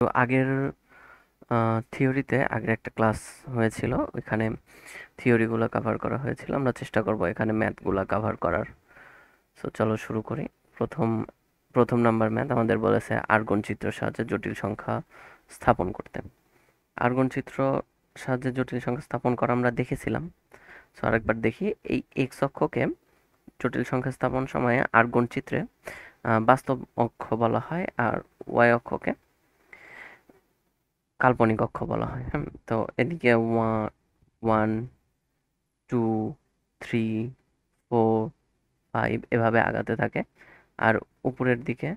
তো আগের থিওরিতে আগের একটা ক্লাস হয়েছিল, ওইখানে থিওরিগুলো কভার করা হয়েছিল। আমরা চেষ্টা করব এখানে ম্যাথগুলো কভার করার। সো চলো শুরু করি। প্রথম প্রথম নাম্বার ম্যাথ আমাদের বলেছে আর্গন চিত্রের সাহায্যে জটিল সংখ্যা স্থাপন করতে। আর্গন চিত্র সাহায্যে জটিল সংখ্যা স্থাপন করা আমরা দেখেছিলাম। সো আরেকবার দেখি, এই এক্স অক্ষকে জটিল সংখ্যা স্থাপন সময়ে আর্গন চিত্রে বাস্তব অক্ষ বলা হয়, আর ওয়াই অক্ষকে কাল্পনিক অক্ষ বলা হয়। তো এদিকে 1, 2, 3, 4, 5 এভাবে আগাতে থাকে। আর উপরের দিকে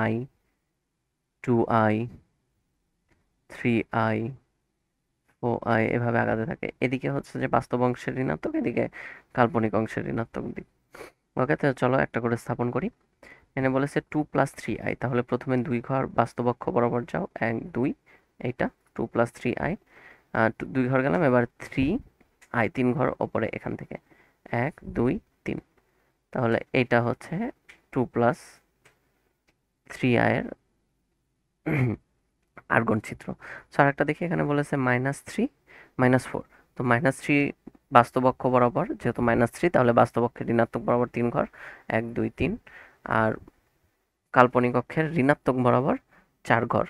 i, 2i, 3i, 4i এভাবে আগাতে থাকে। এদিকে হচ্ছে যে বাস্তব অংশের ঋণাত্মক, এদিকে কাল্পনিক অংশের ঋণাত্মক দিক। ওকে, তো চলো একটা করে স্থাপন করি। এখানে বলেছে 2 + 3i, তাহলে প্রথমে 2 ঘর বাস্তব অক্ষ বরাবর যাও, 1, 2, এইটা 2 + 3i। 2 ঘর গেলাম, এবার 3i, 3 ঘর ওপরে এখান থেকে, 1, 2, 3। তাহলে এইটা হচ্ছে 2 + 3i এর আর্গন চিত্র। সো আরেকটা দেখি, এখানে বলেছে -3, -4। তো -3 বাস্তব অক্ষ বরাবর, যেহেতু -3 তাহলে বাস্তব অক্ষের ঋণাত্মক বরাবর 3 ঘর, 1, 2, 3। আর কাল্পনিক অক্ষের ঋণাত্মক বরাবর 4 ঘর,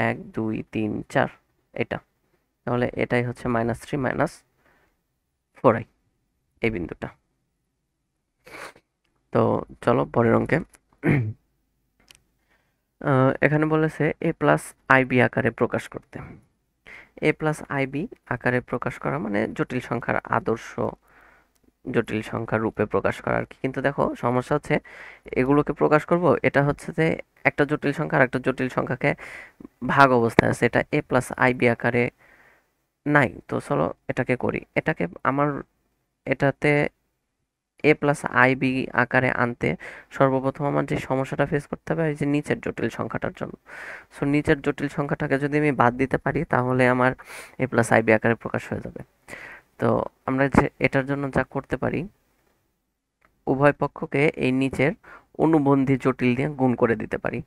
1, 2, 3, 4। এটা তাহলে এটাই হচ্ছে -3, -4i, এই বিন্দুটা। তো চলো পরের অঙ্কে। এখানে বলেছে a+ib আকারে প্রকাশ করতে। a+ib আকারে প্রকাশ করা মানে জটিল সংখ্যার আদর্শ জটিল সংখ্যার রূপে প্রকাশ করা আর কি। কিন্তু দেখো সমস্যা হচ্ছে, এগুলোকে প্রকাশ করব, এটা হচ্ছে যে একটা জটিল সংখ্যা আর একটা জটিল সংখ্যাকে ভাগ অবস্থায় আছে, এটা a+ib আকারে নাই। তো চলো এটাকে করি। এটাতে a+ib আকারে আনতে সর্বপ্রথম আমার যে সমস্যাটা ফেস করতে হবে, এই যে নিচের জটিল সংখ্যাটার জন্য। সো নিচের জটিল সংখ্যাটাকে যদি আমি বাদ দিতে পারি, তাহলে আমার a+ib আকারে প্রকাশ হয়ে যাবে। তো আমরা যে এটার জন্য যা করতে পারি, উভয় পক্ষকে এই নিচের অনুবন্ধী জটিল দিয়ে গুণ করে দিতে পারি।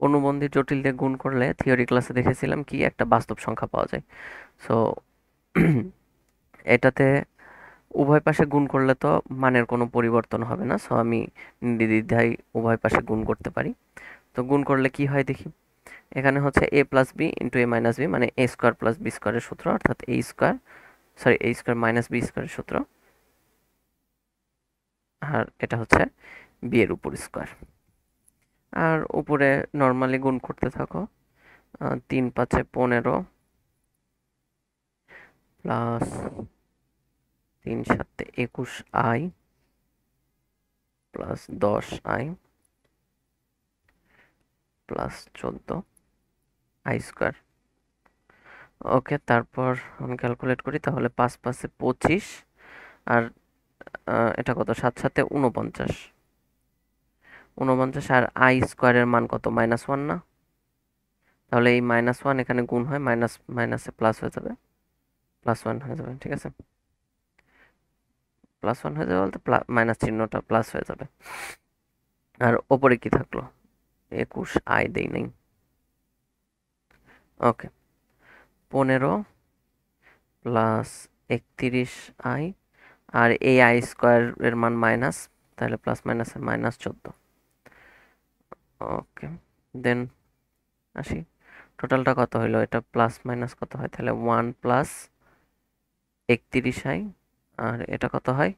অনুবন্ধী জটিল দিয়ে গুণ করলে থিওরি ক্লাসে দেখেছিলাম কি একটা বাস্তব সংখ্যা পাওয়া যায়। সো এটাতে উভয় পাশে গুণ করলে তো মানের কোনো পরিবর্তন হবে না। সো আমি নির্দ্বিধায় উভয় পাশে গুণ করতে পারি। তো গুণ করলে কি হয় দেখি। এখানে হচ্ছে a+b × a-b, মানে a² + b² সূত্র, অর্থাৎ a² - b² সূত্র। আর এটা হচ্ছে b এর উপর স্কোয়ার। আর উপরে নর্মালি গুণ করতে থাকো। 3 × 5 = 15 plus 3 × 7 = 21i plus 10i plus 14i²। ওকে, তারপর আমি ক্যালকুলেট করি, তাহলে 5 × 5 = 25। আর এটা কত, 7 × 7 = 49। আর i² মান কত, -1 না? তাহলে এই -1 এখানে গুণ হয়, মাইনাস মাইনাসে প্লাস হয়ে যাবে, +1 হয়ে যাবে। ঠিক আছে, +1 হয়ে যাবে বলতে মাইনাস চিহ্নটা প্লাস হয়ে যাবে। আর ওপরে কি থাকলো, 21i দেই নাই। ওকে, 15 প্লাস 31i, আর এই i² এর মান মাইনাস, তাহলে প্লাস মাইনাসে -14। ওকে, দেন আসি, টোটালটা কত হইলো, এটা প্লাস মাইনাস কত হয়, তাহলে 1 + 31i, আর এটা কত হয়,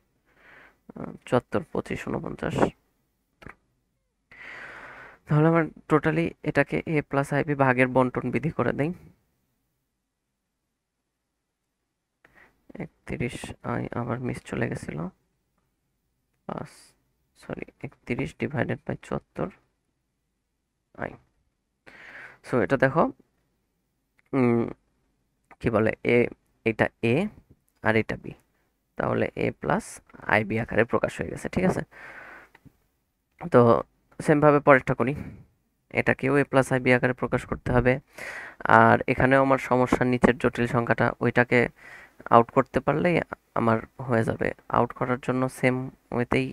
74, 25, 49। তাহলে আমার টোটালি এটাকে a+ib ভাগের বন্টন বিধি করে দেই। 31i আবার মিস চলে গেছিল, প্লাস, সরি, 31 / 74i। সো এটা দেখো, কি বলে, এটা a আর এটা b, তাহলে a+ib আকারে প্রকাশ হয়ে গেছে। ঠিক আছে, তো সেম ভাবে পরেরটা করি। এটাকেও a+ib আকারে প্রকাশ করতে হবে। আর এখানেও আমার সমস্যার নিচের জটিল সংখ্যাটা, ওইটাকে আউট করতে পারলেই আমার হয়ে যাবে। আউট করার জন্য সেম ওয়েতেই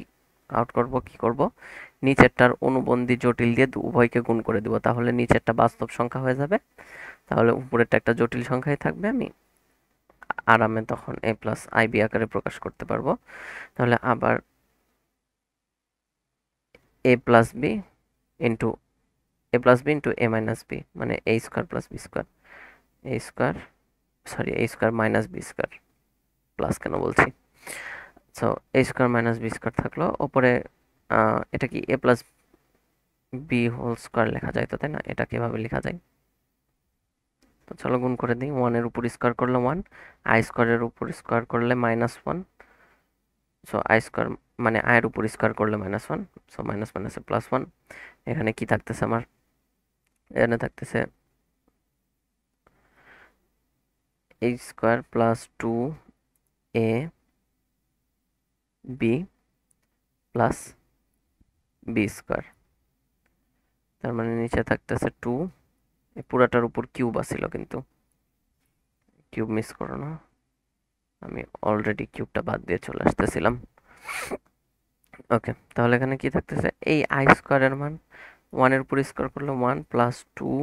আউট করব। কি করব, নিচেরটার অনুবন্ধী জটিল দিয়ে উভয়কে গুণ করে দিব, তাহলে নিচেরটা বাস্তব সংখ্যা হয়ে যাবে, তাহলে উপরেরটা একটা জটিল সংখ্যাই থাকবে। আমি আরামে তখন a প্লাস আইবি আকারে প্রকাশ করতে পারবো। তাহলে আবার a plus B into a minus B, মানে a square plus B square, a square a square minus B square, plus কেন বলছি, so a square minus B square থাকলো। ওপরে এটা কি a plus B whole square লেখা যায় তো, তাই না? এটা কিভাবে লেখা যায়? তো চলো গুণ করে দিই। 1 এর উপর স্কোয়ার করলে 1, আই স্কোয়ারের উপর স্কোয়ার করলে -1, সো আই স্কোয়ার মানে আয়ের উপর স্কোয়ার করলে -1, সো মাইনাস মাইনাসে +1। এখানে কি থাকতেছে আমার? এখানে থাকতেছে a square plus 2a B plus B square, তার মানে নিচে থাকতেছে 2, এই পুরাটার উপর কিউব আসছিল, কিন্তু কিউব মিস করো না, আমি অলরেডি কিউবটা বাদ দিয়ে চলে আসতেছিলাম। ওকে, তাহলে এখানে কি থাকতেছে? এই আই স্কোয়ারের মান 1 এর উপর স্কোয়ার করলে 1 প্লাস 2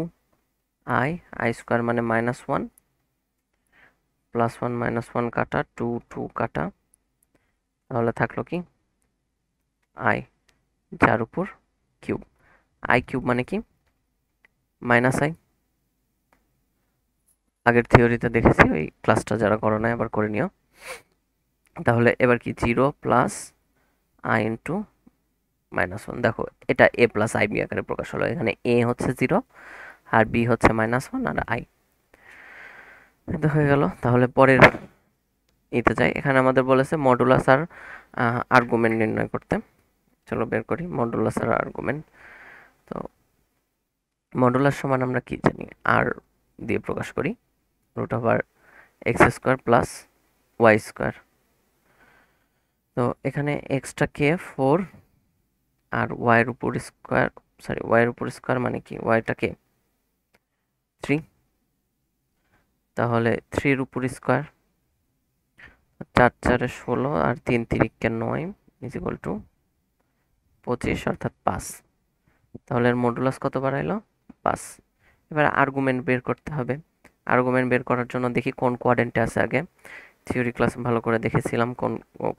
আই স্কোয়ার মানে -1, +1 -1 কাটা, 2 2 কাটা, তাহলে থাকলো কি আই, যার উপর কিউব। আই কিউব মানে কি? -i। আগের থিওরিতে দেখেছি, ওই ক্লাসটা যারা করো নাই আবার করে নিও। তাহলে এবার কি 0 প্লাস আই ইন্টু -1, দেখো এটা a প্লাস আই বি আকারে প্রকাশ হলো। এখানে a হচ্ছে 0 আর b হচ্ছে -1 আর i, এটা হয়ে গেল। তাহলে পরের এতে যাই। এখানে আমাদের বলেছে মডুলাস আর আর্গুমেন্ট নির্ণয় করতে। চলো বের করি মডুলাস আর আর্গুমেন্ট। তো মডুলাস সমান আমরা কি জানি? আর দিয়ে প্রকাশ করি, √x² প্লাস y²। তো এখানে এক্সটা কে 4 আর ওয়াইয়ের উপর স্কোয়ার, ওয়াইয়ের উপর স্কোয়ার মানে কি? ওয়াইটা কে 3, তাহলে 3-এর উপর স্কোয়ার, 4 4 16 আর 3 3 9 ইকুয়াল টু 25 অর্থাৎ 5। তাহলে এর মডুলাস কত বাড়াইলো? 5। এবার আর্গুমেন্ট বের করতে হবে। আর্গুমেন্ট বের করার জন্য দেখি কোন কোয়াড্রেন্টে আছে। আগে থিওরি ক্লাস ভালো করে দেখেছিলাম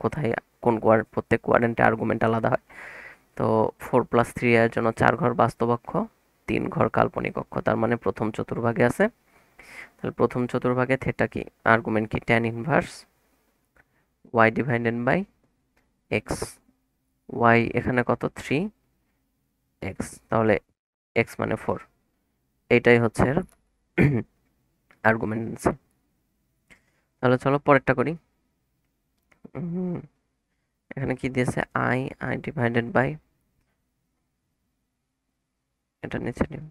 কোথায় কোন প্রত্যেক কোয়াড্রেন্টে আর্গুমেন্ট আলাদা হয়। তো 4 + 3 এর জন্য 4 ঘর বাস্তব অক্ষ, 3 ঘর কাল্পনিক অক্ষ, তার মানে প্রথম চতুর্ভাগে আছে। তাহলে প্রথম চতুর্ভাগে থেটা কি? আর্গুমেন্ট কি? tan inverse y divided by x। y এখানে কত? 3x, তাহলে x মানে 4। এইটাই হচ্ছে আর্গুমেন্ট। তাহলে চলো পরেরটা করি। এখানে কি দিয়েছে? i ডিভাইডেড বাই, এটা নিচে নিব,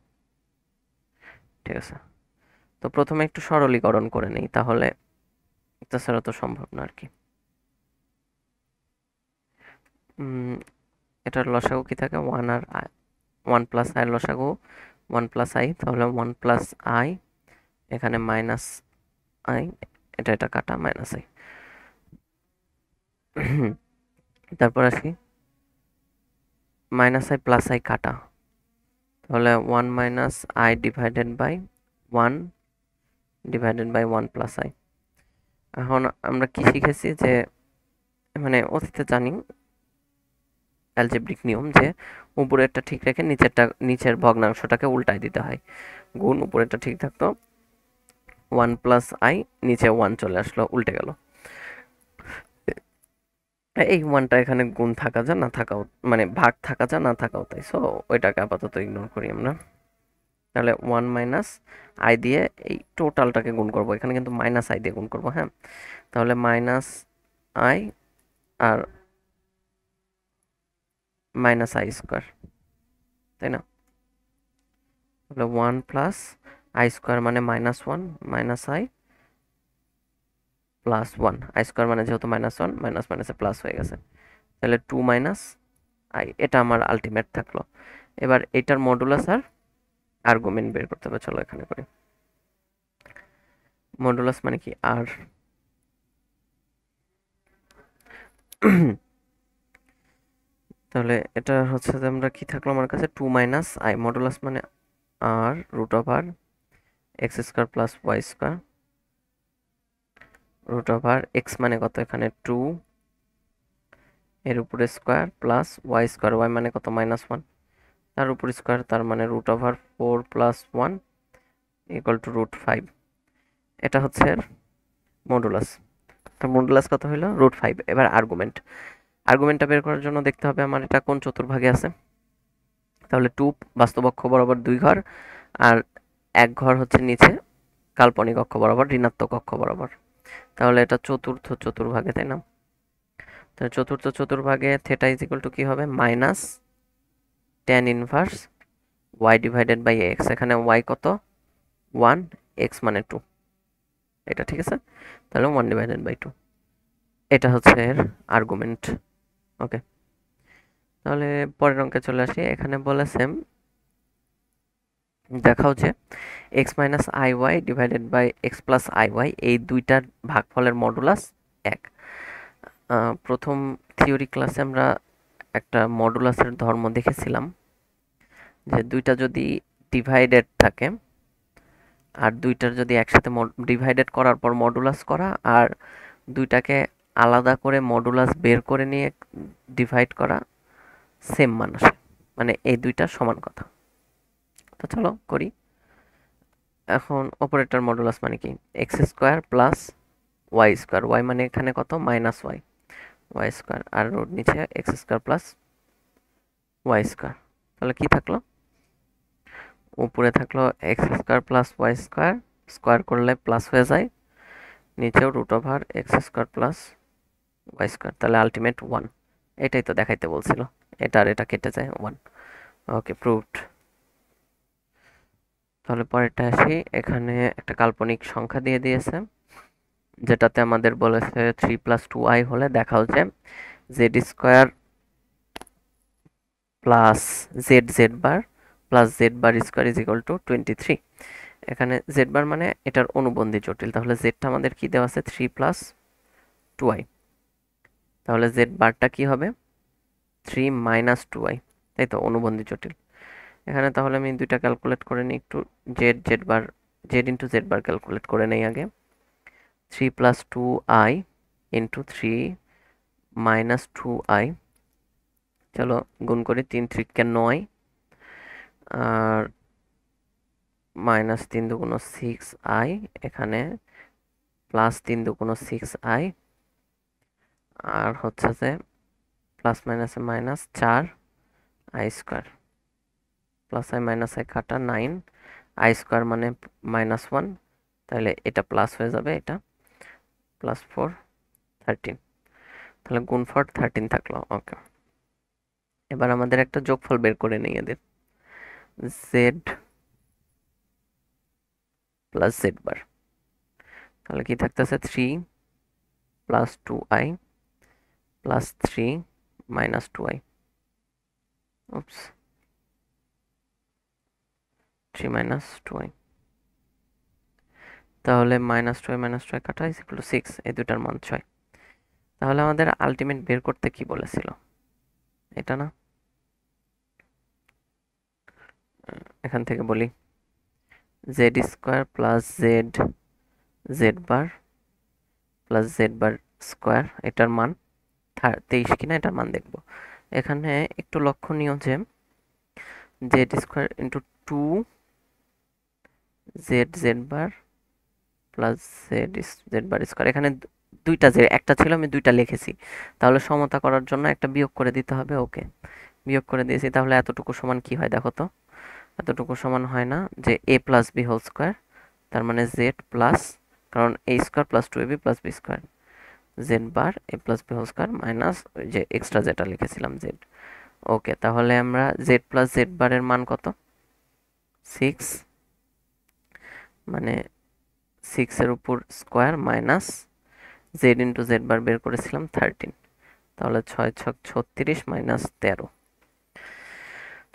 ঠিক আছে। তো প্রথমে একটু সরলীকরণ করে নেই, তাহলে তাছাড়া তো সম্ভব না আর কি। এটার লসাগু কি থাকে? 1 আর 1 প্লাস আই লসাগু 1 প্লাস আই, তাহলে 1 প্লাস আই, এখানে মাইনাস আই, এটা কাটা -i। তারপর আসি -i প্লাস আই কাটা, তাহলে 1 minus I divided by 1 divided by 1 plus I. এখন আমরা কি শিখেছি? যে মানে অতীতে জানি অ্যালজেব্রিক নিয়ম, যে উপরেরটা ঠিক রেখে নিচের ভগ্নাংশটাকে উল্টায় দিতে হয়। গুণ উপরেরটা ঠিক থাকতো, 1 প্লাস আই, নিচে 1 চলে আসলো, উল্টে গেল। এই 1টা এখানে গুণ থাকা যা না থাকাও, মানে ভাগ থাকা যা না থাকাও তাই, সো ওইটাকে আপাতত ইগনোর করি আমরা। তাহলে 1 মাইনাস আই দিয়ে এই টোটালটাকে গুণ করব, এখানে কিন্তু -i দিয়ে গুণ করব, হ্যাঁ। তাহলে -i আর -i², তাই না? তাহলে 1 প্লাস i² মানে -1 -i প্লাস 1, i² মানে যেহেতু -1, মাইনাস মাইনাসে প্লাস হয়ে গেছে, তাহলে 2 i, এটা আমার আলটিমেট থাকলো। এবার এটার মডুলাস আর আর্গুমেন্ট বের করতে হবে। চলো এখানে করি। মডুলাস মানে কি? আর তাহলে এটা হচ্ছে যে আমরা কি থাকলো আমার কাছে 2 মাইনাস আই মডুলাস মানে r root over x square plus Y square root over x মানে কত এখানে 2 এর উপরে square plus Y square Y মানে কত -1 তার উপর স্কোয়ার তার মানে root over 4 plus 1 equal to √5 এটা হচ্ছে মডুলাস। তো মডুলাস কত হলো √5। এবার আর্গুমেন্টটা বের করার জন্য দেখতে হবে আমার এটা কোন চতুর্ভাগে আছে। তাহলে 2 বাস্তব অক্ষ বরাবর 2 ঘর আর 1 ঘর হচ্ছে নিচে কাল্পনিক অক্ষ বরাবর ঋণাত্মক অক্ষ বরাবর। তাহলে এটা চতুর্থ চতুর্ভাগে, তাই না? তাহলে চতুর্থ চতুর্ভাগে থেটা ইজ ইকুয়াল টু কি হবে -tan inverse y divided by x। এখানে y কত 1, x মানে 2, এটা ঠিক আছে। তাহলে 1 ডিভাইডেড বাই 2 এটা হচ্ছে এর আর্গুমেন্ট। ওকে, তাহলে পরের অঙ্কে চলে আসি। এখানে বলেছে দেখাও যে x minus I Y divided by X plus I Y এই দুইটার ভাগফলের মডুলাস 1। প্রথম থিওরি ক্লাসে আমরা একটা মডুলাসের ধর্ম দেখেছিলাম যে দুইটা যদি ডিভাইডেড থাকে আর দুইটার যদি একসাথে ডিভাইডেড করার পর মডুলাস করা আর দুইটাকে আলাদা করে মডুলাস বের করে নিয়ে ডিভাইড করা সেম মান আসে, মানে এই দুইটা সমান কথা। তো চলো করি। এখন অপারেটর মডুলাস মানে কি X square plus Y square, Y মানে এখানে কত -y ওয়াই স্কোয়ার আর রুট নিচে X square plus Y square. তাহলে কি থাকলো উপরে থাকলো X square plus Y square, square করলে প্লাস হয়ে যায়, নিচেও root over x square plus Y square. তাহলে আলটিমেট 1। এটাই তো দেখাইতে বলছিল, এটা আর এটা কেটে যায় 1। ওকে, প্রুভড। তাহলে পরেরটা আসি। এখানে একটা কাল্পনিক সংখ্যা দিয়ে দিয়েছে যেটাতে আমাদের বলেছে 3 + 2i হলে দেখাও যে Z square plus Z bar plus Z bar square is equal two 23। এখানে জেড বার মানে এটার অনুবন্ধী জটিল, তাহলে জেডটা আমাদের কি দেওয়া আছে 3 + 2i। তাহলে জেড বারটা কি হবে 3 - 2i, তাই তো অনুবন্ধী জটিল। এখানে তাহলে আমি দুইটা ক্যালকুলেট করে নিই একটু। Z bar Z into z বার ক্যালকুলেট করে নেই আগে। 3 + 2i ইন্টু 3 - 2i, চলো গুণ করি। 3 × 3 = 9 আর -3 × 2 = 6i, এখানে +3 × 2 = 6i আর হচ্ছে যে প্লাস মাইনাসে minus 4i square, plus I minus I কাটা 9, আই স্কোয়ার মানে -1, তাহলে এটা প্লাস হয়ে যাবে, এটা +4 13। তাহলে গুণফল 13 থাকলো। ওকে, এবার আমাদের একটা যোগফল বের করে নিই এদের, জেড প্লাস জেড বার। তাহলে কি থাকতেছে 3 + 2i প্লাস 3 - 2i, উপস 3 - 2i। তাহলে -2i কাটা ইজ ইকুয়াল টু 6, এই দুটার মান 6। তাহলে আমাদের আলটিমেট বের করতে কি বলেছিল, এটা না? এখান থেকে বলি Z square plus Z bar plus Z bar square, এটার মান 23 কিনা এটার মান দেখব। এখানে একটু লক্ষণীয় যে Z square into 2 Z bar plus Z bar square, এখানে দুইটা যে একটা ছিল আমি দুইটা লিখেছি, তাহলে সমতা করার জন্য একটা বিয়োগ করে দিতে হবে। ওকে, বিয়োগ করে দিয়েছি। তাহলে এতটুকু সমান কি হয় দেখো তো, এতটুকু সমান হয় না যে a + b হোল স্কোয়ার, তার মানে জেড প্লাস, কারণ a square plus 2ab plus b square, Z bar a + b whole square minus ওই যে এক্সট্রা যেটা লিখেছিলাম জেড। ওকে, তাহলে আমরা জেড প্লাস জেড বারের মান কত 6, মানে 6 এর উপর square minus z into z bar বের করেছিলাম 13, তাহলে 6 × 6 = 36 মাইনাস 13,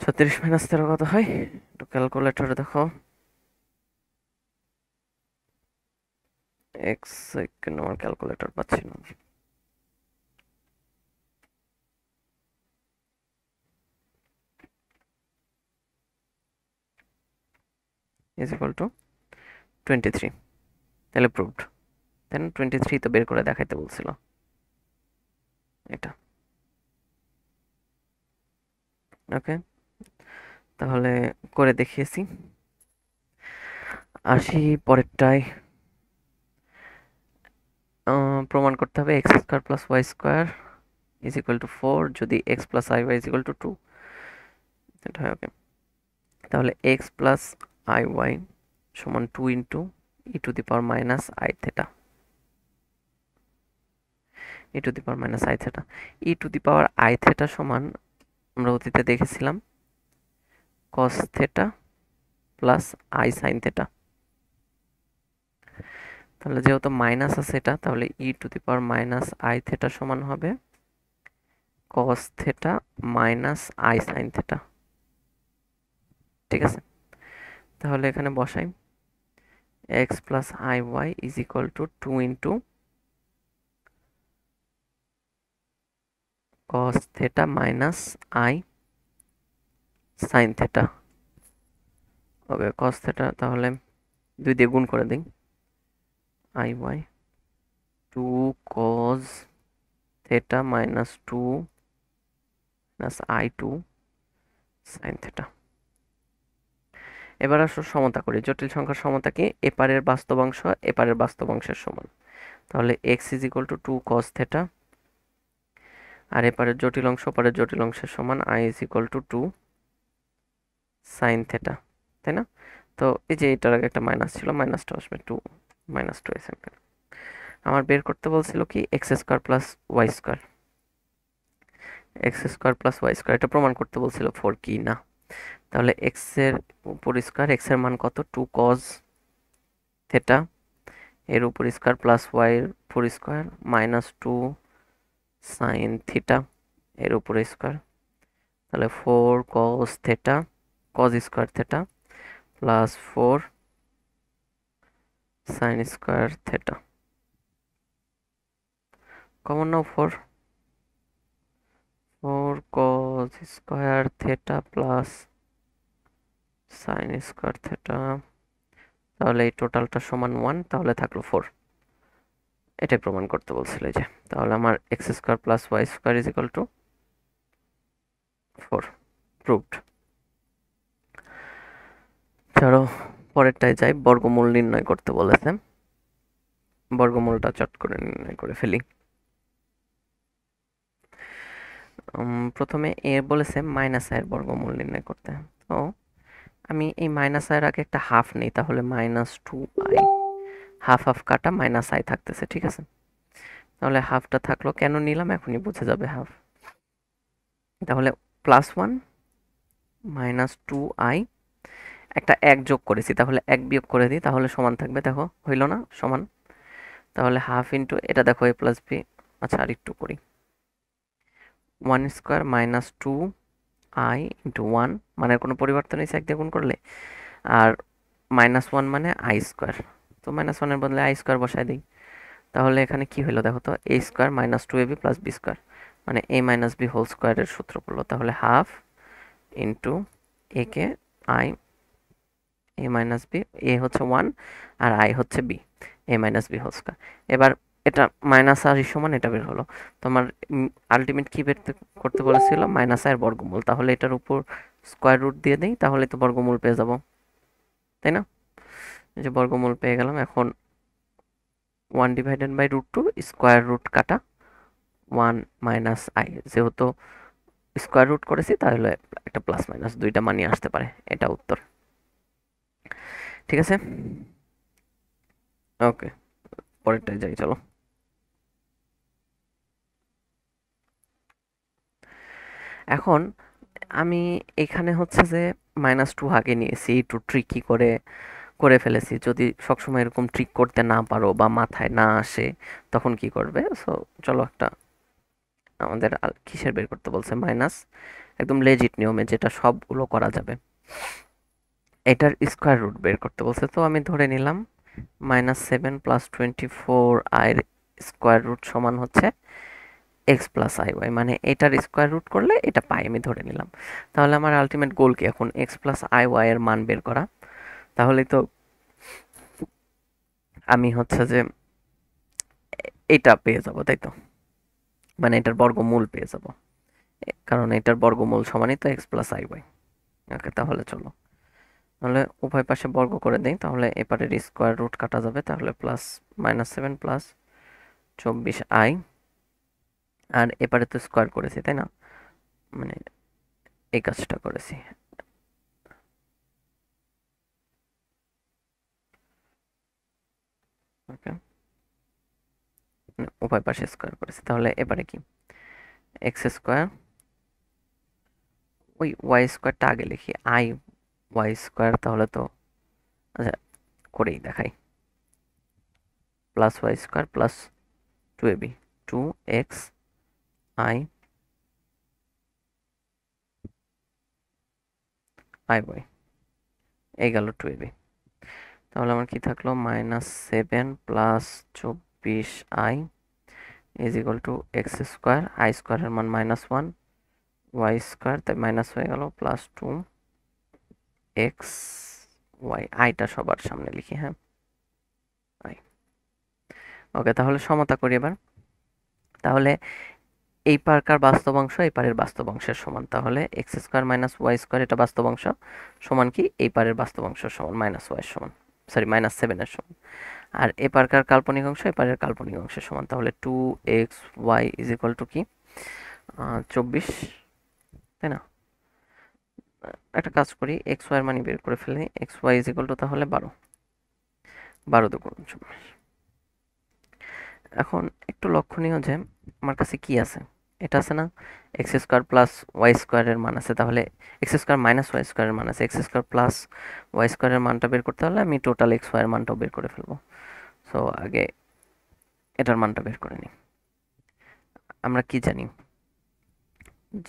36 - 13 কত হয় একটু ক্যালকুলেটরে দেখো। এক সেকেন্ড, আমার ক্যালকুলেটর পাচ্ছি না। ইজ ইকুয়াল টু 23, তাহলে প্রুভড। দেন 23 তো বের করে দেখাইতে বলছিল এটা। ওকে, তাহলে করে দেখিয়েছি। আসি পরেরটায়। প্রমাণ করতে হবে X square plus Y square is equal to 4 যদি X plus I Y is equal to 2। এটা হয় ওকে। তাহলে এক্স প্লাস আই ওয়াই সমান 2 into e to the power minus i theta, e to the power minus i theta. E to the power i theta সমান আমরা অতীতে দেখেছিলাম cos theta plus i sine theta. তাহলে যেহেতু minus আছে এটা, তাহলে e to the power minus i theta সমান হবে cos theta minus I sine theta. ঠিক আছে, তাহলে এখানে বসাই x plus I Y is equal to 2 into cos theta minus I sine theta. Okay, cos theta তাহলে 2 দিয়ে গুণ করে দিই, I Y 2 cos theta minus 2 plus I 2 sine theta. এবার আসো সমতা করি। জটিল সংখ্যার সমতা কি? এপারের বাস্তব অংশ এপারের বাস্তব অংশের সমান। তাহলে x is equal to 2 cos theta, আর এপারের জটিল অংশ ওপারের জটিল অংশের সমান i is equal to 2 sine theta, তাই না? তো এই যে এটার আগে একটা মাইনাস ছিল, মাইনাসটা আসবে 2 মাইনাস 2 এস। আমার বের করতে বলছিল কি X square plus Y square, x square plus Y square, এটা প্রমাণ করতে বলছিল 4 কি না। তাহলে এক্স এর উপর স্কোয়ার, এক্স এর মান কত 2 কজ থেটা, এর উপর স্কোয়ার প্লাস ওয়াই এর উপর স্কোয়ার মাইনাস 2 সাইন থিটা এর উপর স্কোয়ার। তাহলে 4 cos theta cos square theta plus 4 sine square theta. Common নাও 4 cos square theta plus sine square theta, তাহলে এই টোটালটা সমান 1, তাহলে থাকলো 4। এটাই প্রমাণ করতে বলছিল যে। তাহলে আমার X square plus Y square is equal to 4, proved. চলো পরেরটায় যাই। বর্গমূল নির্ণয় করতে বলেছে, বর্গমূলটা চট করে নির্ণয় করে ফেলি। প্রথমে এ বলেছে মাইনাস আয়ের বর্গমূল নির্ণয় করতে। তো আমি এই মাইনাস আয়ের আগে একটা হাফ নেই, তাহলে -2i, হাফ হাফ কাটা মাইনাস আই থাকতেছে। ঠিক আছে, তাহলে হাফটা থাকলো, কেন নিলাম এখনই বুঝে যাবে হাফ। তাহলে +1 -2i, একটা 1 যোগ করেছি, তাহলে 1 বিয়োগ করে দিই, তাহলে সমান থাকবে। দেখো হইল না সমান, তাহলে হাফ ইন্টু এটা দেখো a প্লাস বি। আচ্ছা আর একটু করি, 1 স্কোয়ার -2i ইন্টু 1, মানের কোনো পরিবর্তন হয়েছে 1 দিয়ে গুণ করলে, আর -1 মানে আই স্কোয়ার, তো -1 এর বদলে আই স্কোয়ার বসাই দিই। তাহলে এখানে কি হলো দেখো তো, a square -2ab plus B square, মানে a মাইনাস বি হোল স্কোয়ারের সূত্র পড়লো। তাহলে হাফ ইন্টু এ কে i, a minus b, a হচ্ছে 1 আর আই হচ্ছে b, a minus b whole square. এবার এটা মাইনাস আর সমান এটা বের হলো। তোমার আলটিমেট কি বের করতে বলেছিল? মাইনাস আয়ের বর্গমূল। তাহলে এটার উপর স্কোয়ার রুট দিয়ে দেই, তাহলে তো বর্গমূল পেয়ে যাব, তাই না? এই যে বর্গমূল পেয়ে গেলাম। এখন 1/√2 স্কোয়ার রুট কাটা 1 মাইনাস আই, যেহেতু স্কোয়ার রুট করেছি তাহলে একটা প্লাস মাইনাস দুইটা মানই আসতে পারে, এটা উত্তর। ঠিক আছে, ওকে পরেরটায় যাই চলো। এখন আমি এখানে হচ্ছে যে -2 আগে নিয়েছি, একটু ট্রিকি করে করে ফেলেছি। যদি সবসময় এরকম ট্রিক করতে না পারো বা মাথায় না আসে তখন কি করবে? সো চলো একটা আমাদের কিসের বের করতে বলছে, মাইনাস, একদম লেজিট নিয়মে যেটা সবগুলো করা যাবে, এটার স্কোয়ার রুট বের করতে বলছে। তো আমি ধরে নিলাম -7 + 24 আয়ের স্কোয়ার রুট সমান হচ্ছে এক্স প্লাস আই ওয়াই, মানে এটার স্কোয়ার রুট করলে এটা পাই, আমি ধরে নিলাম। তাহলে আমার আলটিমেট গোল কি এখন? এক্স প্লাস আই ওয়াই এর মান বের করা। তাহলেই তো আমি হচ্ছে যে এটা পেয়ে যাব, তাই তো? মানে এটার বর্গমূল পেয়ে যাব, কারণ এটার বর্গমূল সমানই তো এক্স প্লাস আই ওয়াই। ওকে, তাহলে চলো, তাহলে উভয় পাশে বর্গ করে দিই, তাহলে এপারের স্কোয়ার রুট কাটা যাবে, তাহলে প্লাস -7 প্লাস 24i, আর এপারে তো স্কোয়ার করেছি তাই না, মানে এই কাজটা করেছি। ওকে, উভয় পাশে স্কোয়ার করেছি, তাহলে এবারে কি এক্স স্কোয়ার, ওই ওয়াই স্কোয়ারটা আগে লিখি, আই ওয়াই স্কোয়ার, তাহলে তো আচ্ছা করেই দেখাই, plus Y square plus 2ab, 2x I I Y, এই গেল 2ab। তাহলে আমার কি থাকলো, -7 plus 24i is equal to X square, I স্কোয়ারের মান -1, ওয়াই স্কোয়ার তাই মাইনাস হয়ে গেল, প্লাস 2x ওয়াই, আইটা সবার সামনে লিখি, হ্যাঁ আই। ওকে, তাহলে সমতা করি এবার। তাহলে এই পারকার বাস্তব অংশ এই পারের বাস্তব অংশের সমান, তাহলে x square minus Y square এটা বাস্তব অংশ সমান কি এই পারের বাস্তব অংশ সমান মাইনাস ওয়াই সমান, সরি -7-এর সমান। আর এ পারকার কাল্পনিক অংশ এ পারের কাল্পনিক অংশের সমান, তাহলে 2xy ইজ ইকুয়াল টু কি 24, তাই না? একটা কাজ করি, এক্স ওয়াই এর মান বের করে ফেলি, X Y is equal to তাহলে 12, 12 দুগুণ 24। এখন একটু লক্ষণীয় যে আমার কাছে কি আছে, এটা আছে না, এক্স স্কোয়ার প্লাস ওয়াই স্কোয়ারের মান আছে, তাহলে এক্স স্কোয়ার মাইনাস ওয়াই স্কোয়ারের মান আছে, এক্স স্কোয়ার প্লাস ওয়াই স্কোয়ারের মানটা বের করতে হলে আমি টোটাল এক্স ওয়াই এর মানটাও বের করে ফেলবো। সো আগে এটার মানটা বের করে নিই। আমরা কি জানি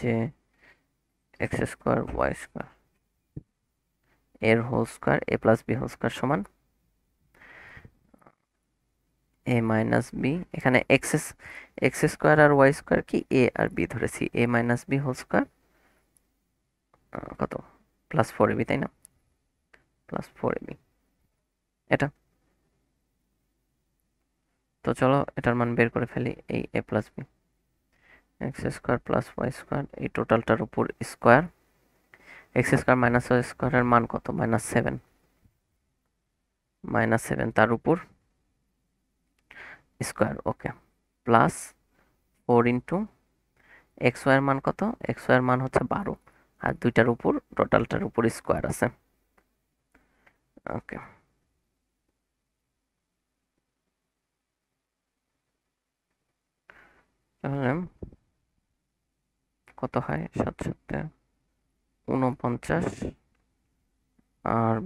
যে এক্স স্কোয়ার ওয়াই স্কোয়ার এর হোল স্কোয়ার এ প্লাস বি হোল স্কোয়ার সমান এ মাইনাস বি, এখানে এক্স স্কোয়ার আর ওয়াই স্কোয়ার কি এ আর বি ধরেছি, এ মাইনাস বি হোল স্কোয়ার কত +4ab, তাই না? +4ab এটা, তো চলো এটার মান বের করে ফেলি, এই a plus b x square plus Y square এই টোটালটার উপর square, x square minus y স্কোয়ারের মান কত -7, -7 তার উপর square, okay, plus 4 into x Y এর মান কত, এক্স ওয়াই এর মান হচ্ছে 12, আর দুইটার উপর টোটালটার উপর স্কোয়ার আছে। ওকে, তাহলে কত হয় 7 7 49, আর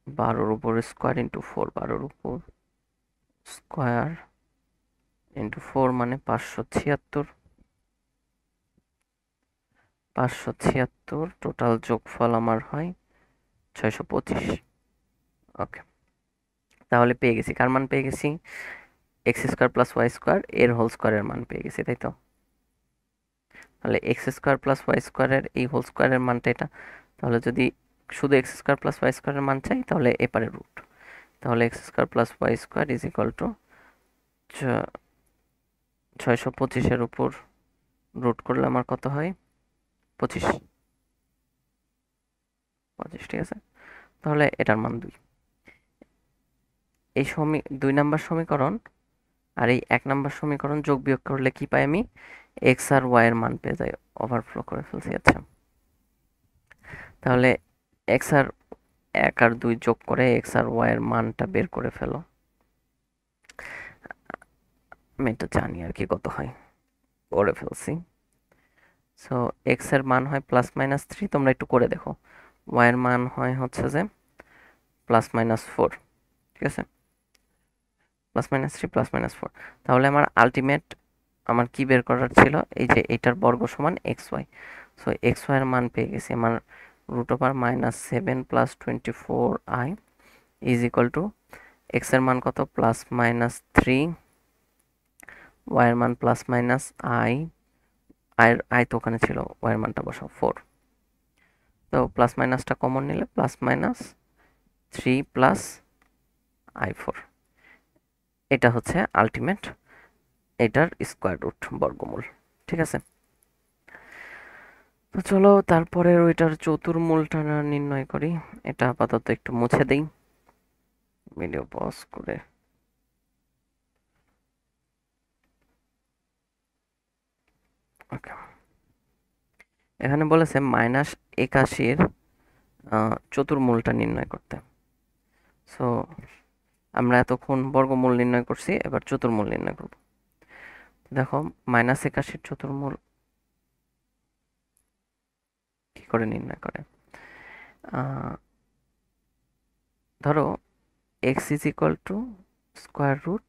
12-র উপর স্কোয়ার ইন্টু 4, 12-র উপর স্কোয়ার ইন্টু 4 মানে 576, 576 টোটাল যোগফল আমার হয় 625। ওকে, তাহলে পেয়ে গেছি কার মান পেয়ে গেছি, X square plus Y square এর হোল স্কোয়ারের মান পেয়ে গেছি, তাই তো? তাহলে এক্স স্কোয়ার প্লাস ওয়াই স্কোয়ারের এই হোল স্কোয়ারের মানটা এটা, তাহলে যদি শুধু এক্স স্কোয়ার প্লাস ওয়াই স্কোয়ারের মান চাই তাহলে এপারে রুট, তাহলে x square plus Y square is equal to 625-এর উপর রুট করলে আমার কত হয় 25, 25, ঠিক আছে? তাহলে এটার মান 2। এই 2 নাম্বার সমীকরণ আর এই 1 নাম্বার সমীকরণ যোগ বিয়োগ করলে কি পাই আমি, এক্স আর ওয়াই এর মান পেয়ে যাই, ওভারফ্লো করে ফেলছি। আচ্ছা, তাহলে এক্স আর 1 আর 2 যোগ করে এক্স আর ওয়াই এর মানটা বের করে ফেলো, আমি এটা জানি আর কি কত হয়, করে ফেলছি। সো এক্স এর মান হয় +-3, তোমরা একটু করে দেখো, ওয়াই এর মান হয় হচ্ছে যে +-4, ঠিক আছে, +-3 +-4, তাহলে আমার আলটিমেট আমার কি বের করার ছিল, এই যে এটার বর্গ সমান X Y, so X Y এর মান পেয়ে গেছি আমার √7 + 24i is equal to x এর মান কত +-3, ওয়াই এর মান +-i, আই তো ওখানে ছিল, ওয়াই এর মানটা বসাও 4, তো প্লাস মাইনাসটা কমন নিলে +-, 3 + i4, এটা হচ্ছে আলটিমেট এটার স্কোয়ার রুট বর্গমূল। ঠিক আছে, তো চলো তারপরে ওইটার চতুর্মূলটা নির্ণয় করি। এটা আপাতত একটু মুছে দেই, ভিডিও পজ করে। ওকে, এখানে বলেছে -81 চতুর্মূলটা নির্ণয় করতে। সো আমরা এতক্ষণ বর্গমূল নির্ণয় করছি, এবার চতুর্মূল নির্ণয় করব। দেখো -81 চতুর্মূল কি করে নির্ণয় করে। ধরো x = স্কোয়ার রুট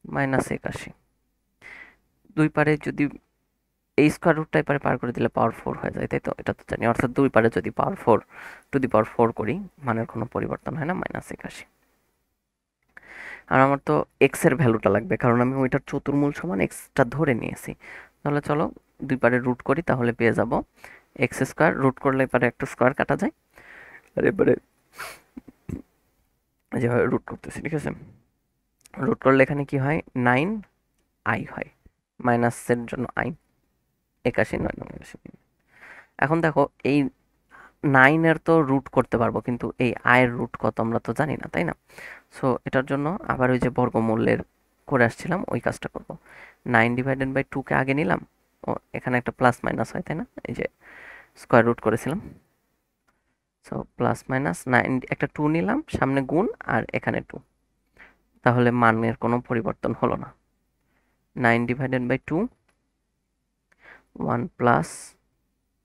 -81, দুই পারে যদি এই স্কোয়ার রুটটাই পারে পার করে দিলে পাওয়ার 4 হয়ে যায়, তাই তো? এটা তো জানি, অর্থাৎ দুই পারে যদি পাওয়ার 4 করি, মানের কোনো পরিবর্তন হয় না, -81। আর আমার তো এক্স এর ভ্যালুটা লাগবে, কারণ আমি ওইটার চতুর্মূল সমান এক্সটা ধরে নিয়েছি। তাহলে চলো দুই পারে রুট করি, তাহলে পেয়ে যাব x²। রুট করলে এবারে একটা স্কোয়ার কাটা যায়, আর এবারে যেভাবে রুট করতেছি, ঠিক আছে, রুট করলে এখানে কি হয়, 9i হয়, মাইনাসের জন্য i, 81 9 81। এখন দেখো এই 9-এর তো রুট করতে পারবো, কিন্তু এই আয়ের রুট কত আমরা তো জানি না, তাই না? সো এটার জন্য আবার ওই যে বর্গমূলের করে আসছিলাম ওই কাজটা করব। 9/2কে আগে নিলাম, ও এখানে একটা প্লাস মাইনাস হয়, তাই না? এই যে স্কোয়ার রুট করেছিলাম, সো +-9 একটা 2 নিলাম, সামনে গুণ আর এখানে 2, তাহলে মানের কোনো পরিবর্তন হলো না। 9/2, 1 +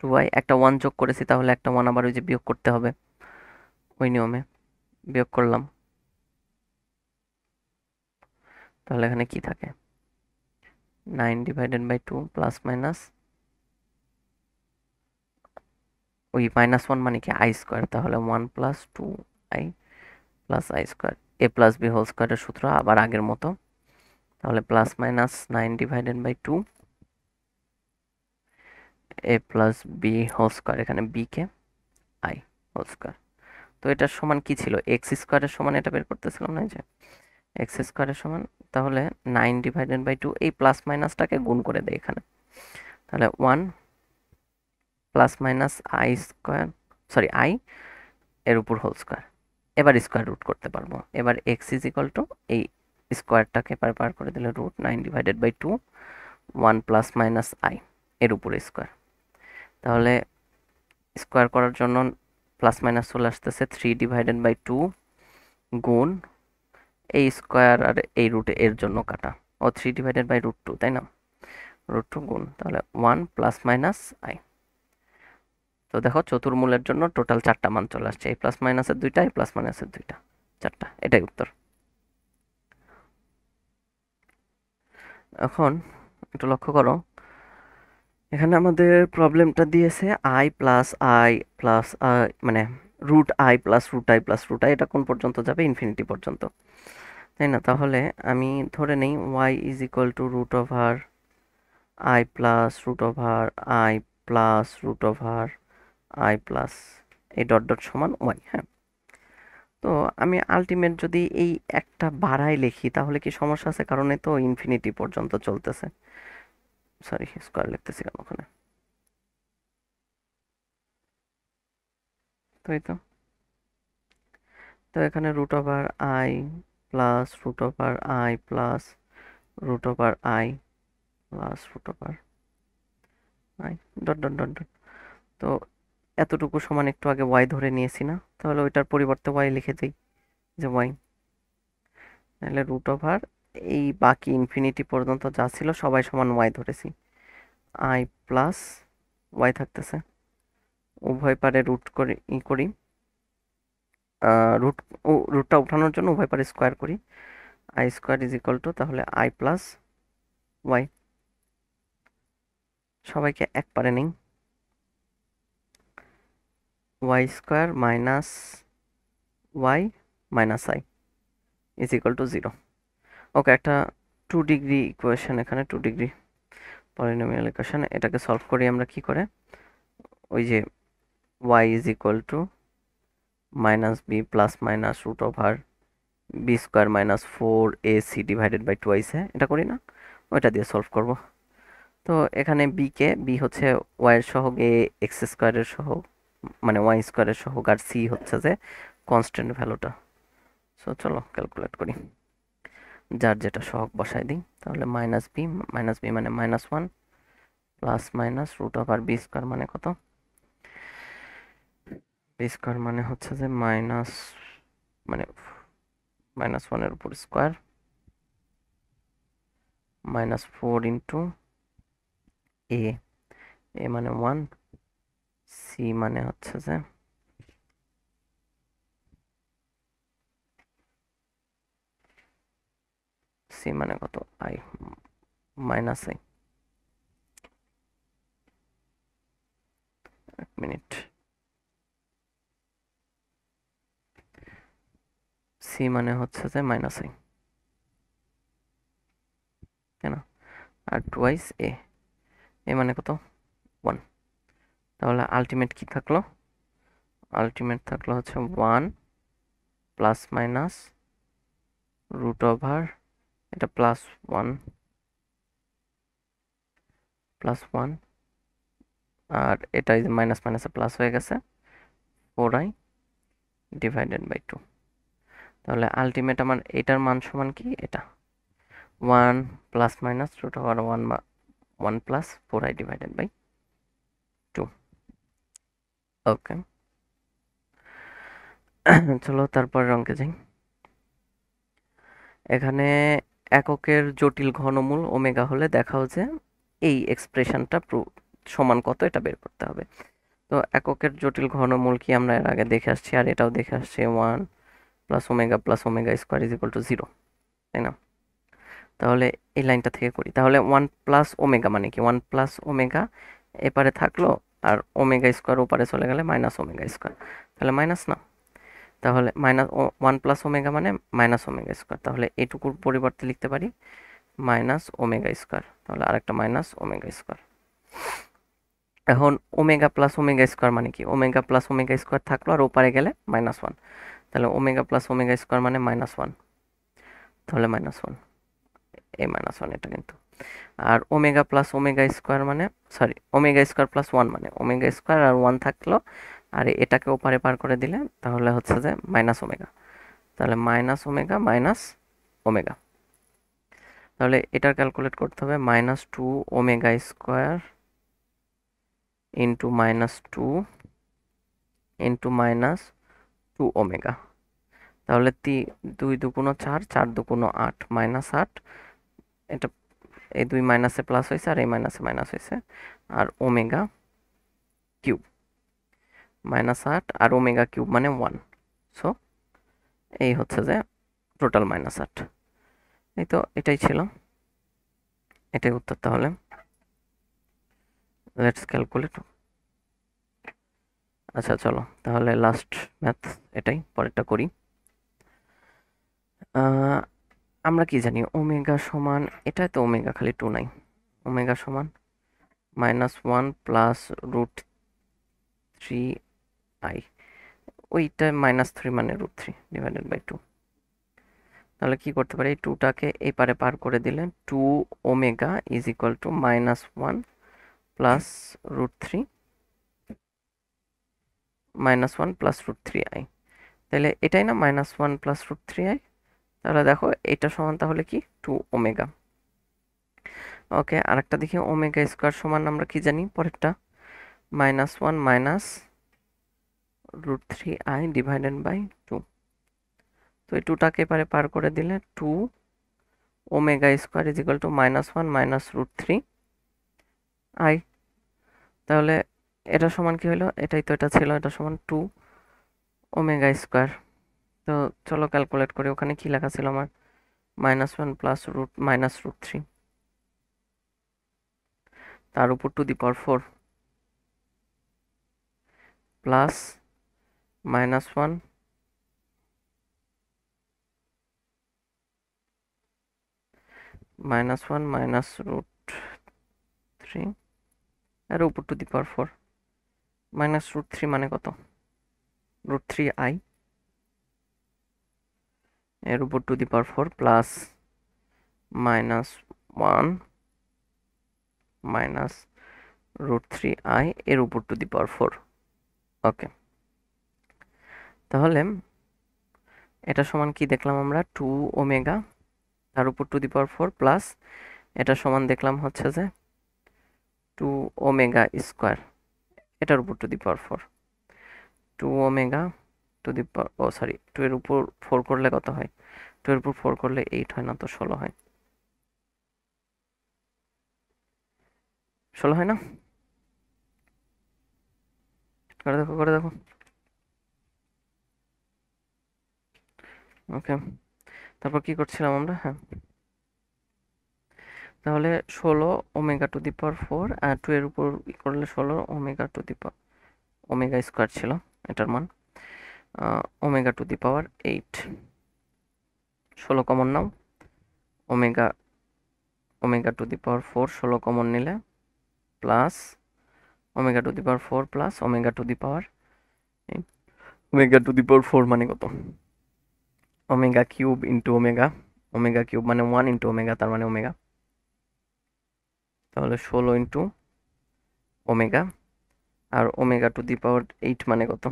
2i, একটা 1 যোগ করেছি, তাহলে একটা 1 আবার ওই যে বিয়োগ করতে হবে, ওই নিয়মে বিয়োগ করলাম। তাহলে এখানে কি থাকে, 9/2 ± ওই -1 মানে কি i², তাহলে 1 + 2i + i², a+b² সূত্র আবার আগের মতো, তাহলে +-9/2 a+b², এখানে b কে i²। তো এটার সমান কি ছিল, x² সমান এটা বের করতেছিলাম না, যে x² সমান, তাহলে 9/2 এই প্লাস মাইনাসটাকে গুণ করে দেয় এখানে, তাহলে 1 ± i এর উপর হোল স্কোয়ার। এবার স্কোয়ার রুট করতে পারবো, এবার x = এই স্কোয়ারটাকে পার করে দিলে √9/2, 1 ± i এর উপরে স্কোয়ার। তাহলে স্কোয়ার করার জন্য প্লাস মাইনাস চলে আসতেছে 3/2 গুণ এই স্কোয়ার আর এই রুটে এর জন্য কাটা, ও 3/√2, তাই না? √2 গুণ, তাহলে 1 ± i। তো দেখো চতুর্মূলের জন্য টোটাল 4টা মান চলে আসছে, এই প্লাস মাইনাসের 2টা, এই প্লাস মাইনাসের 2টা, 4টা, এটাই উত্তর। এখন একটু লক্ষ্য করো, এখানে আমাদের প্রবলেমটা দিয়েছে i+i+i, মানে √i+√i+√i, এটা কোন পর্যন্ত যাবে, ইনফিনিটি পর্যন্ত, তাই না? তাহলে আমি ধরে নেই y = √i+i+i+i+, এই ডট ডট সমান y। হ্যাঁ, তো আমি আলটিমেট যদি এই একটা বাড়াই লিখি তাহলে কি সমস্যা আছে, কারণ এই তো ইনফিনিটি পর্যন্ত চলতেছে। সরি, স্কোয়ার লিখতেছি কেন ওখানে, তো এই তো, তো এখানে √i plus √i plus √i plus √i dot dot dot dot, তো এতটুকু সমান একটু আগে y ধরে নিয়েছি না, তাহলে ওইটার পরিবর্তে y লিখে দিই, যে y, তাহলে √ এই বাকি ইনফিনিটি পর্যন্ত যা ছিল সবাই সমান y ধরেছি, i প্লাস y থাকতেছে, উভয় পারে রুট করে করি, রুট রুটটা উঠানোর জন্য উভয় পারে স্কোয়ার করি, i² তাহলে i প্লাস y, সবাইকে এক পারে নেই, y² minus y minus i = 0। Okay, একটা 2 ডিগ্রি ইকুয়েশন, এখানে 2 ডিগ্রি পলিনোমিয়াল ইকুয়েশন, এটাকে সলভ করি আমরা কি করে, ওই যে y = minus B plus minus root over B square minus 4ac divided by twice এটা করি না, ওইটা দিয়ে সলভ করব। তো এখানে বি হচ্ছে ওয়াই এর সহগ, এ এক্স স্কোয়ারের সহগ মানে ওয়াই স্কোয়ারের সহগ, আর সি হচ্ছে যে কনস্ট্যান্ট ভ্যালুটা। সো চলো ক্যালকুলেট করি, যার যেটা সহগ বসাই দিই। তাহলে মাইনাস বি মানে -1 plus minus root over B square মানে কত, বি স্কোয়ার মানে হচ্ছে যে মাইনাস মানে -1 এর উপর স্কোয়ার -4 ইন্টু এ, এ মানে 1, সি মানে হচ্ছে যে সি মানে কত আই মাইনাস আই, এক মিনিট, সি মানে হচ্ছে যে মাইনাস আই, তাই না? আর টুয়াইস এ, এ মানে কত 1। তাহলে আলটিমেট কি থাকলো, আলটিমেট থাকলো হচ্ছে 1 প্লাস মাইনাস রুট ওভার এটা +1 +1 আর এটা এই যে মাইনাস মাইনাসে প্লাস হয়ে গেছে 4i ডিভাইডেড বাই 2। তাহলে আলটিমেট আমার এটার মান সমান কি, এটা 1 প্লাস মাইনাস রুট ওভার 1 বা 1 প্লাস 4i ডিভাইডেড বাই 2। ওকে, চলো তারপরের অঙ্কে যাই। এখানে এককের জটিল ঘনমূল ওমেগা হলে দেখাও যে এই এক্সপ্রেশনটা সমান কত, এটা বের করতে হবে। তো এককের জটিল ঘনমূল কি আমরা এর আগে দেখে আসছি, আর এটাও দেখে আসছি 1 plus omega square is equal two 0, তাই না? তাহলে এই লাইনটা থেকে করি। তাহলে 1 প্লাস ওমেগা মানে কি, 1 প্লাস ওমেগা এপারে থাকলো আর ওমেগা স্কোয়ার ওপারে চলে গেলে মাইনাস ওমেগা স্কোয়ার, তাহলে মাইনাস না, তাহলে -1 প্লাস ওমেগা মানে মাইনাস ওমেগা স্কোয়ার, তাহলে এটুকুর পরিবর্তে লিখতে পারি মাইনাস ওমেগা স্কোয়ার, তাহলে আরেকটা মাইনাস ওমেগা স্কোয়ার। এখন ওমেগা প্লাস ওমেগা স্কোয়ার মানে কি, ওমেগা প্লাস ওমেগা স্কোয়ার থাকলো আর ওপারে গেলে -1, তাহলে ওমেগা প্লাস ওমেগা স্কোয়ার মানে -1, তাহলে -1 এই -1 এটা কিন্তু। আর ওমেগা প্লাস ওমেগা স্কোয়ার মানে সরি ওমেগা স্কোয়ার প্লাস 1 মানে ওমেগা স্কোয়ার আর 1 থাকলো, আর এটাকে ওপারে পার করে দিলে তাহলে হচ্ছে যে মাইনাস ওমেগা, তাহলে মাইনাস ওমেগা। তাহলে এটার ক্যালকুলেট করতে হবে -2 omega square into -2 into -2 omega. তাহলে 2 × 2 = 4, 4 × 2 = 8, -8, এটা এই দুই মাইনাসে প্লাস হয়েছে আর এই মাইনাসে মাইনাস হয়েছে, আর ওমেগা কিউব -8 আর ওমেগা কিউব মানে 1। সো এই হচ্ছে যে টোটাল -8। এই তো এটাই ছিল, এটাই উত্তর। তাহলে লেটস ক্যালকুলেট। আচ্ছা চলো তাহলে লাস্ট ম্যাথ এটাই, পরেরটা করি। আমরা কি জানি ওমেগা সমান, এটা তো ওমেগা খালি 2 নাই, ওমেগা সমান -1 প্লাস √3i, ওইটা -3 মানে √3 ডিভাইডেড বাই 2। তাহলে কি করতে পারি, এই 2টাকে এই পারে পার করে দিলে 2 omega is equal two -1 plus √3 -1 plus √3i, তাহলে এটাই না -1 প্লাস √3i। তাহলে দেখো এটা সমান তাহলে কি 2 ওমেগা। ওকে, আরেকটা দেখি ওমেগা স্কোয়ার সমান আমরা কি জানি পরেরটা -1 মাইনাস √3i ডিভাইডেড বাই 2। তো এই 2টাকে এবারে পার করে দিলে 2 omega square is equal two -1 minus √3i। তাহলে এটা সমান কি হলো, এটাই তো এটা ছিল, এটা সমান 2 ওমেগা স্কোয়ার। তো চলো ক্যালকুলেট করি, ওখানে কি লেখা ছিল আমার -1 প্লাস √3 তার উপর ⁴ প্লাস -1 মাইনাস √3 আর উপর ⁴ -√3 মানে কত, √3i এর উপর two the power 4 plus -1 minus √3i এর উপর টু দি পাওয়ার 4। ওকে, তাহলে এটা সমান কি দেখলাম আমরা, 2 ওমেগা তার উপর টু দি পাওয়ার 4 প্লাস এটা সমান দেখলাম হচ্ছে যে 2 ওমেগা স্কোয়ার এটার উপর two the power 4। 2 omega to the power, sorry, 2 এর উপর 4 করলে কত হয়? 2 এর উপর 4 করলে 8 হয় না তো 16 হয়। 16 হয় না? করে দেখো, করে দেখো। ওকে, তারপর কি করছিলাম আমরা? হ্যাঁ, তাহলে 16 ওমেগা টু দি পাওয়ার 4 আর 2 এর উপর করলে 16 omega to the power, omega square ছিল এটার মান, omega to the power 8। 16 common নাও, omega omega to the power 4 16 কমন নিলে plus omega to the power 4 plus omega to the power 8। Omega to the power 4 মানে কত? Omega cube into omega, omega cube মানে 1 into omega, তার মানে omega. তাহলে 16 into omega, আর ওমেগা টু দি পাওয়ার 8 মানে কত?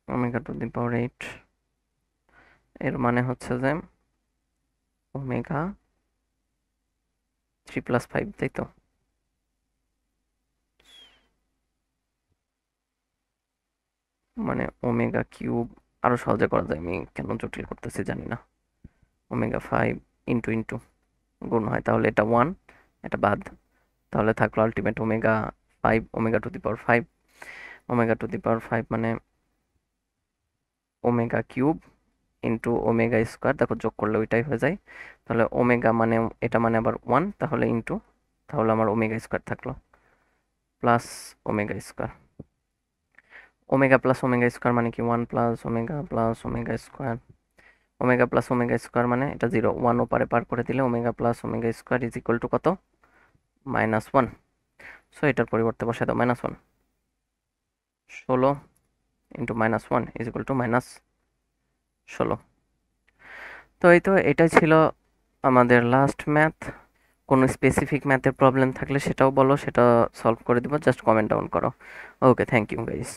ওমেগা টু দি পাওয়ার 8 এর মানে হচ্ছে যে ওমেগা 3 + 5, তাই তো? মানে ওমেগা কিউব, আরো সহজে করা যায়, আমি কেন জটিল করতেছি জানি না। ওমেগা 5 ইন্টু ইন্টু গুণ হয়, তাহলে এটা 1, এটা বাদ, তাহলে থাকলো ultimate omega 5, omega to the power 5, omega to the power 5 মানে omega cube into omega square, দেখো যোগ করলে ওইটাই হয়ে যায়। তাহলে ওমেগা মানে এটা মানে আবার 1, তাহলে ইন্টু, তাহলে আমার ওমেগা স্কোয়ার থাকলো plus omega square. Omega plus omega square মানে কি 1 plus omega plus omega square. Omega plus omega square মানে এটা 0, 1 ওপারে পার করে দিলে omega plus omega square is equal two কত? -1। সো এটার পরিবর্তে বসে দাও -1। 16 ইন্টু -1 ইজ ইকুয়াল টু -16। তো এই তো, এটাই ছিল আমাদের লাস্ট ম্যাথ। কোনো স্পেসিফিক ম্যাথের প্রবলেম থাকলে সেটাও বলো, সেটা সলভ করে দিব, জাস্ট কমেন্ট ডাউন করো। ওকে, থ্যাংক ইউ গাইস।